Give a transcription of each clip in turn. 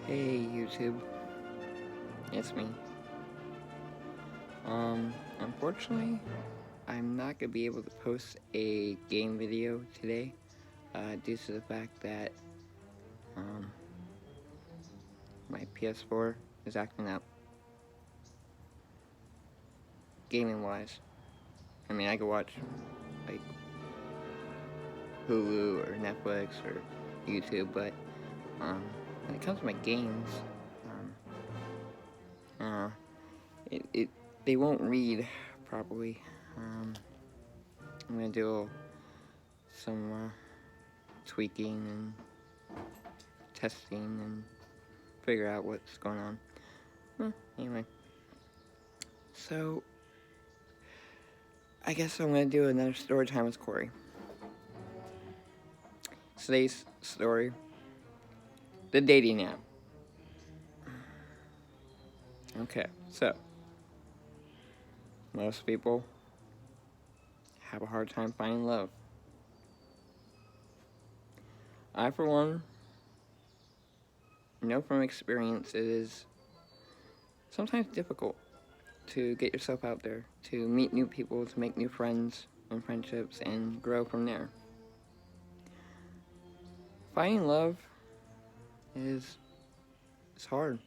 Hey YouTube, it's me. Unfortunately, I'm not gonna be able to post a game video today, due to the fact that, um, my PS4 is acting up, gaming-wise. I mean, I could watch, like, Hulu or Netflix or YouTube, but, when it comes to my games, uh, they won't read properly. I'm gonna do some tweaking and testing and figure out what's going on. Anyway, so I guess I'm gonna do another story time with Korey. Today's story: the dating app. Okay, so most people have a hard time finding love. I, for one, know from experience it is sometimes difficult to get yourself out there, to meet new people, to make new friends and friendships, and grow from there. Finding love is it's hard.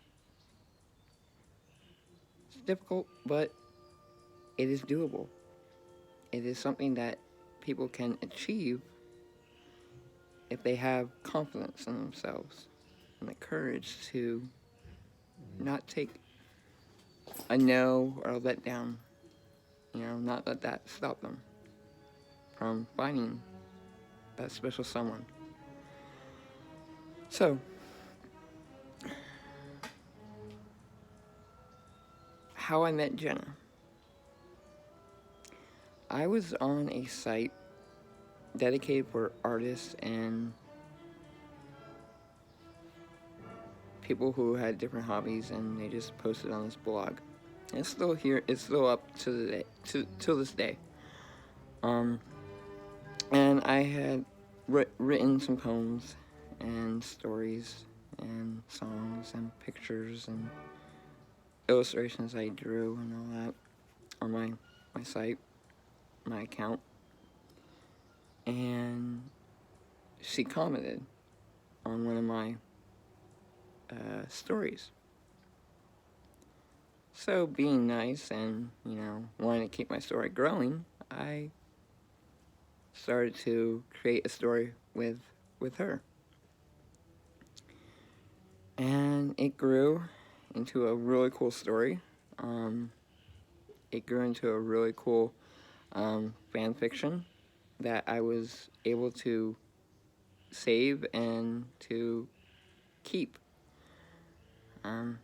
It's difficult, but it is doable. It is something that people can achieve if they have confidence in themselves and the courage to not take a no or a letdown, not let that stop them from finding that special someone. So, how I met Jenna. I was on a site dedicated for artists and people who had different hobbies, and they just posted on this blog. And it's still here. It's still up to the day, till this day. And I had written some poems and stories and songs and pictures and illustrations I drew and all that on my site, my account. And she commented on one of my stories. So, being nice and, wanting to keep my story growing, I started to create a story with her. And it grew into a really cool story. It grew into a really cool fan fiction that I was able to save and to keep for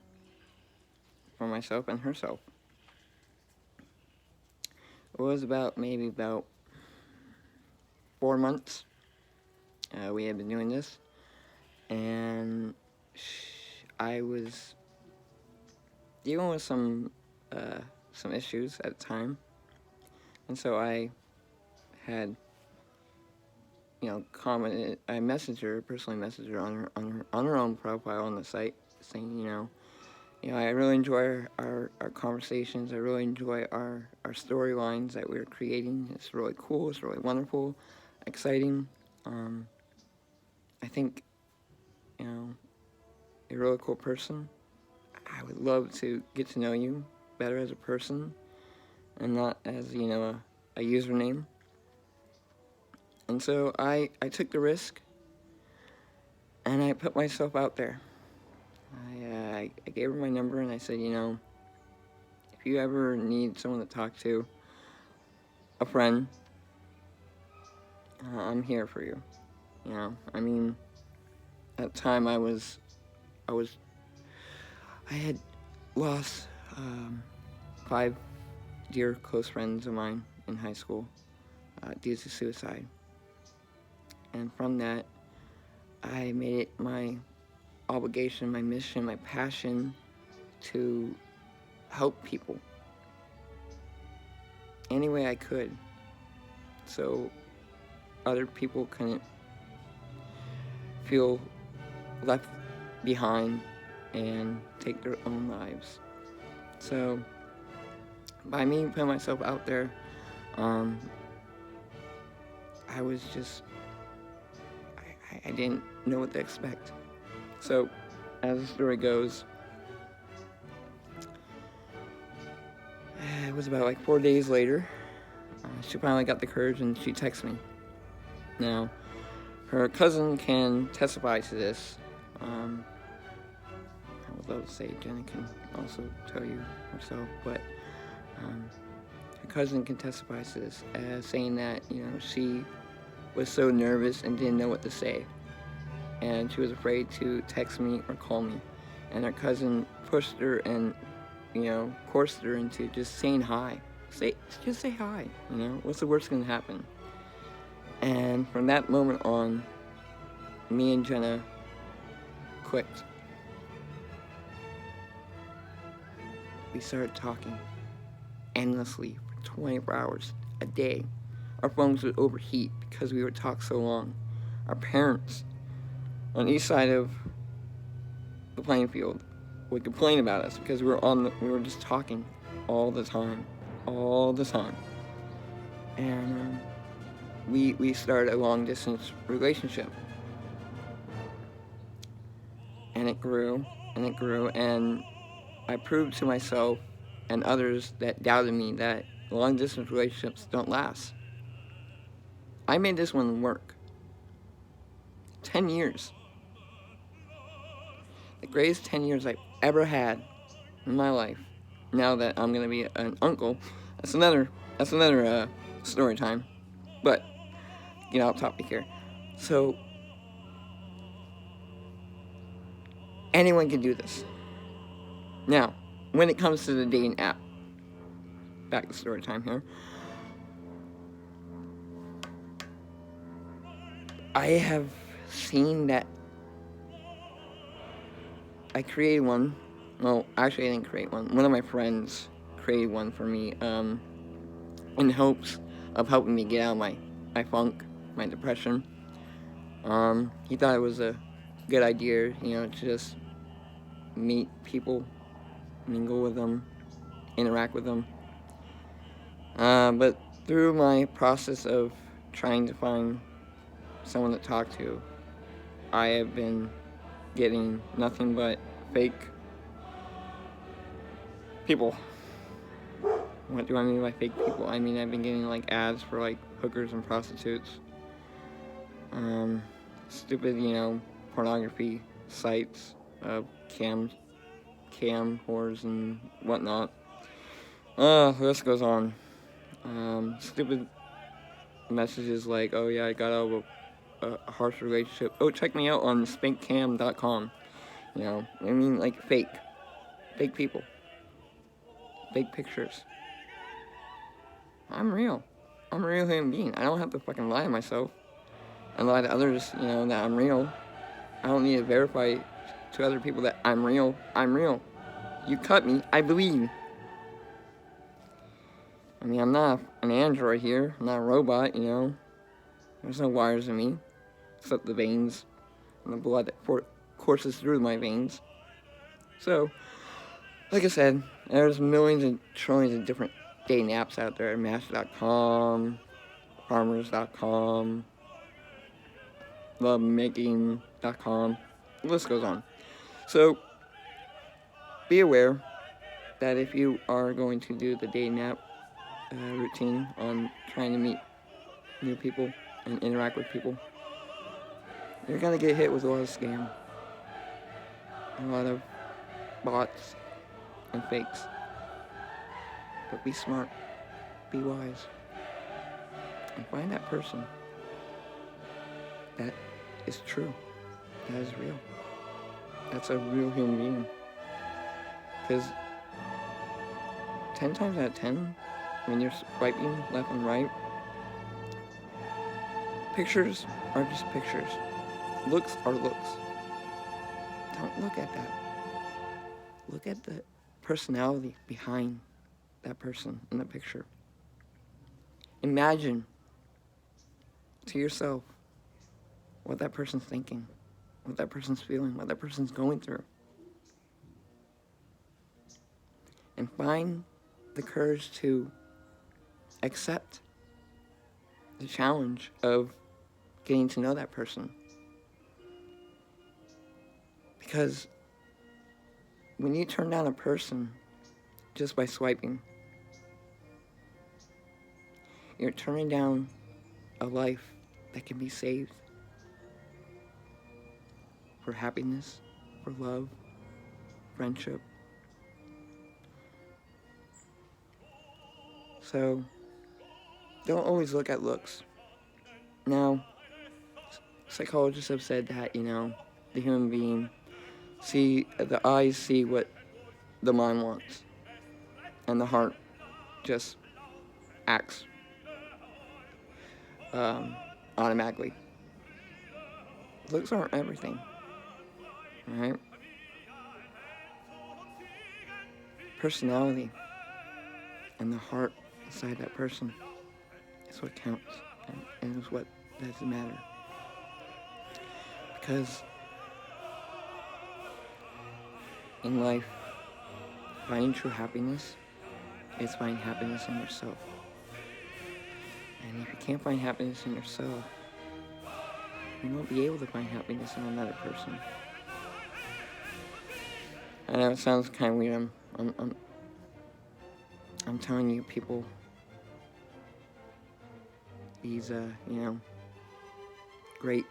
myself and herself. It was maybe about 4 months we had been doing this, and I was dealing with some issues at the time, and so I had commented. I personally messaged her on her own profile on the site, saying I really enjoy our conversations. I really enjoy our storylines that we're creating. It's really cool. It's really wonderful, exciting. I think, you're a really cool person. I would love to get to know you better as a person and not as, a username. And so I took the risk and I put myself out there. I gave her my number and I said, if you ever need someone to talk to, a friend, I'm here for you. At the time I had lost 5 dear close friends of mine in high school due to suicide. And from that, I made it my obligation, my mission, my passion to help people any way I could, so other people couldn't feel left behind and take their own lives. So, by me putting myself out there, I was just, I didn't know what to expect. So, as the story goes, it was about like 4 days later, she finally got the courage and she texted me. Now, her cousin can testify to this. I would love to say Jenna can also tell you herself, but her cousin can testify to this, saying that, she was so nervous and didn't know what to say. And she was afraid to text me or call me. And her cousin pushed her and, coerced her into just saying hi. Just say hi, what's the worst gonna happen? And from that moment on, me and Jenna clicked. We started talking endlessly for 24 hours a day. Our phones would overheat because we would talk so long. Our parents on each side of the playing field would complain about us because we were just talking all the time. And we started a long distance relationship. And it grew, and I proved to myself and others that doubted me that long distance relationships don't last. I made this one work. 10 years. The greatest 10 years I've ever had in my life. Now that I'm gonna be an uncle, that's another story time. But get off topic here. So anyone can do this. Now, when it comes to the dating app, back to story time here. I have seen that I created one. Well, actually, I didn't create one. One of my friends created one for me in hopes of helping me get out of my funk, my depression. He thought it was a good idea, to just meet people, mingle with them, interact with them. But through my process of trying to find someone to talk to, I have been getting nothing but fake people. What do I mean by fake people? I mean, I've been getting like ads for like hookers and prostitutes. Stupid, pornography sites, cam whores and whatnot. The list goes on. Stupid messages like, oh yeah, I got out of a harsh relationship. Oh, check me out on spankcam.com. Like fake people, fake pictures. I'm real. I'm a real human being. I don't have to fucking lie to myself and lie to others, that I'm real. I don't need to verify to other people that I'm real. I'm real. You cut me, I bleed. I'm not an android here. I'm not a robot, There's no wires in me, except the veins and the blood that courses through my veins. So, like I said, there's millions and trillions of different dating apps out there. Match.com, Farmers.com, Lovemaking.com. The list goes on. So, be aware that if you are going to do the dating app routine on trying to meet new people and interact with people, you're going to get hit with a lot of scam, a lot of bots and fakes. But be smart, be wise, and find that person that is true, that is real, that's a real human being. Because 10 times out of 10, when you're swiping left and right, pictures are just pictures. Looks are looks. Don't look at that. Look at the personality behind that person in the picture. Imagine to yourself what that person's thinking, what that person's feeling, what that person's going through. and find the courage to accept the challenge of getting to know that person. Because when you turn down a person just by swiping, you're turning down a life that can be saved for happiness, for love, friendship. So, don't always look at looks. Now, psychologists have said that, the human being, the eyes see what the mind wants, and the heart just acts automatically. Looks aren't everything, right? Personality and the heart inside that person is what counts, and is what doesn't matter. Because in life, finding true happiness is finding happiness in yourself. And if you can't find happiness in yourself, you won't be able to find happiness in another person. I know it sounds kind of weird. I'm telling you, people, these, great,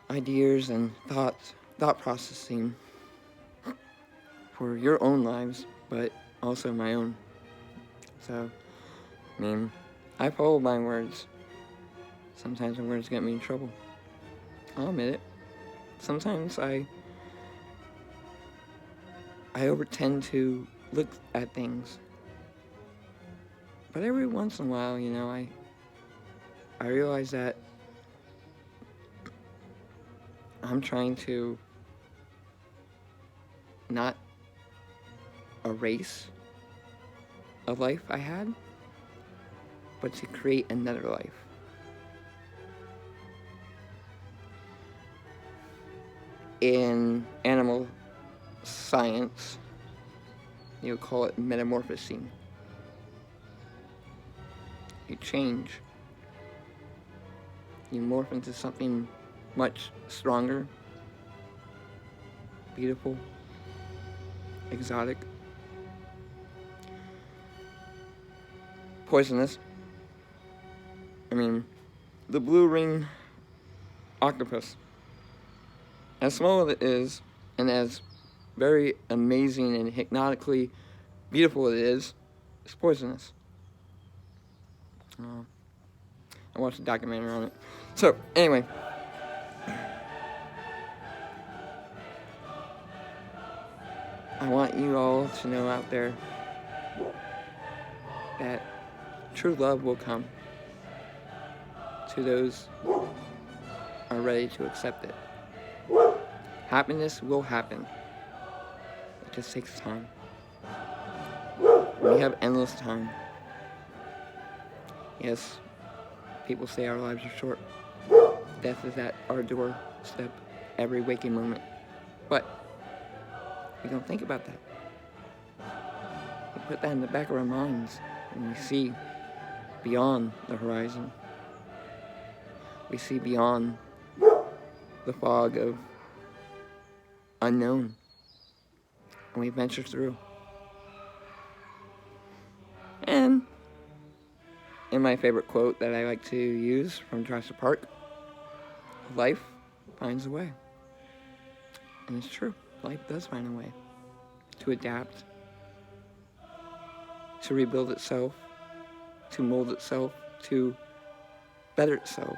ideas and thought processing for your own lives, but also my own. So, I follow my words. Sometimes my words get me in trouble. I'll admit it. Sometimes I tend to look at things. But every once in a while, I realize that I'm trying to not erase a life I had, but to create another life. In animal science, you would call it metamorphosing. You change. You morph into something much stronger, beautiful, exotic, poisonous. The blue ring octopus, as small as it is, and as very amazing and hypnotically beautiful it is, it's poisonous. I watched a documentary on it. So, anyway. I want you all to know out there that true love will come to those who are ready to accept it. Happiness will happen. It just takes time. We have endless time. Yes, people say our lives are short. Death is at our doorstep every waking moment. But we don't think about that. We put that in the back of our minds when we see beyond the horizon. We see beyond the fog of unknown. And we venture through. And in my favorite quote that I like to use from Jurassic Park, life finds a way. And it's true. Life does find a way to adapt, to rebuild itself, to mold itself, to better itself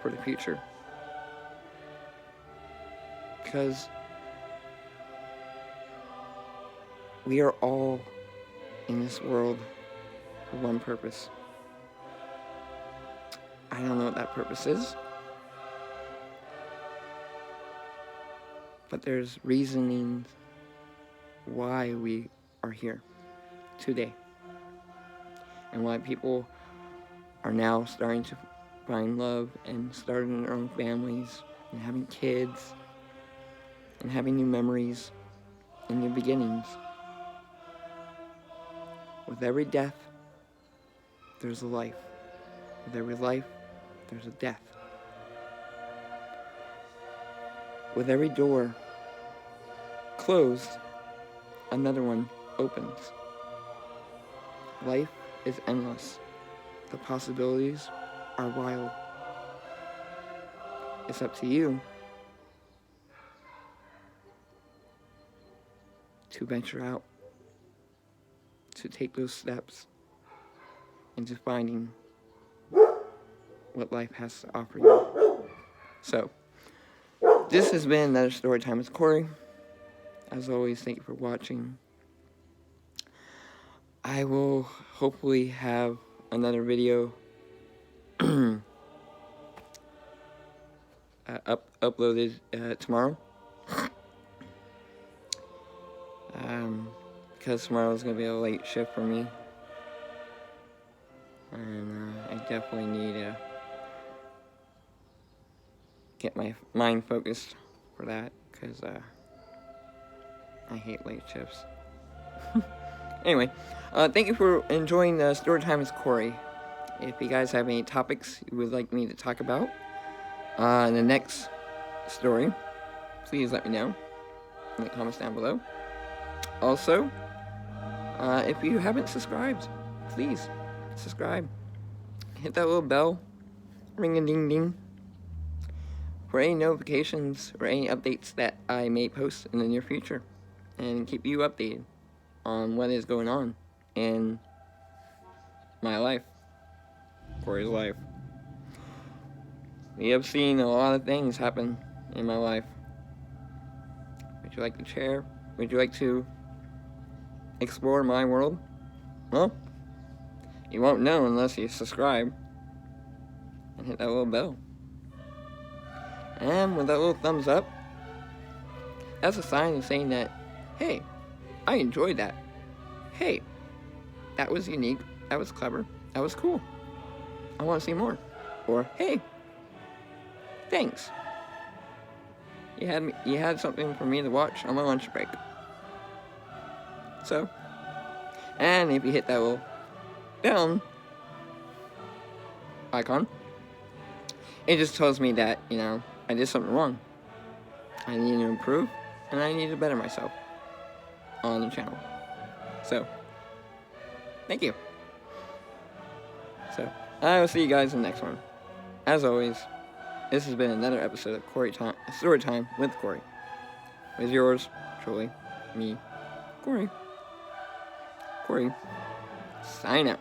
for the future. Because we are all in this world for one purpose. I don't know what that purpose is, but there's reasonings why we are here today, and why people are now starting to find love and starting their own families and having kids and having new memories and new beginnings. With every death, there's a life. With every life, there's a death. With every door closed, another one opens. Life is endless. The possibilities are wild. It's up to you to venture out, to take those steps into finding what life has to offer you. So, this has been another Storytime with Korey. As always, thank you for watching. I will hopefully have another video uploaded tomorrow. Because tomorrow is going to be a late shift for me. And I definitely need to get my mind focused for that. Because I hate late shifts. Anyway, thank you for enjoying the Storytime with Korey. If you guys have any topics you would like me to talk about in the next story, please let me know in the comments down below. Also, if you haven't subscribed, please subscribe. Hit that little bell, ring a ding ding, for any notifications or any updates that I may post in the near future, and keep you updated on what is going on in my life, Korey's life. We have seen a lot of things happen in my life. Would you like to share? Would you like to explore my world? Well, you won't know unless you subscribe and hit that little bell. And with that little thumbs up, that's a sign of saying that, hey, I enjoyed that. Hey, that was unique. That was clever. That was cool. I want to see more. Or, hey, thanks. You had something for me to watch on my lunch break. So, and if you hit that little down icon, it just tells me that, I did something wrong. I need to improve, and I need to better myself on the channel. So, thank you. So, I will see you guys in the next one. As always, this has been another episode of Storytime with Korey. With yours, truly, me, Korey. Korey, sign out.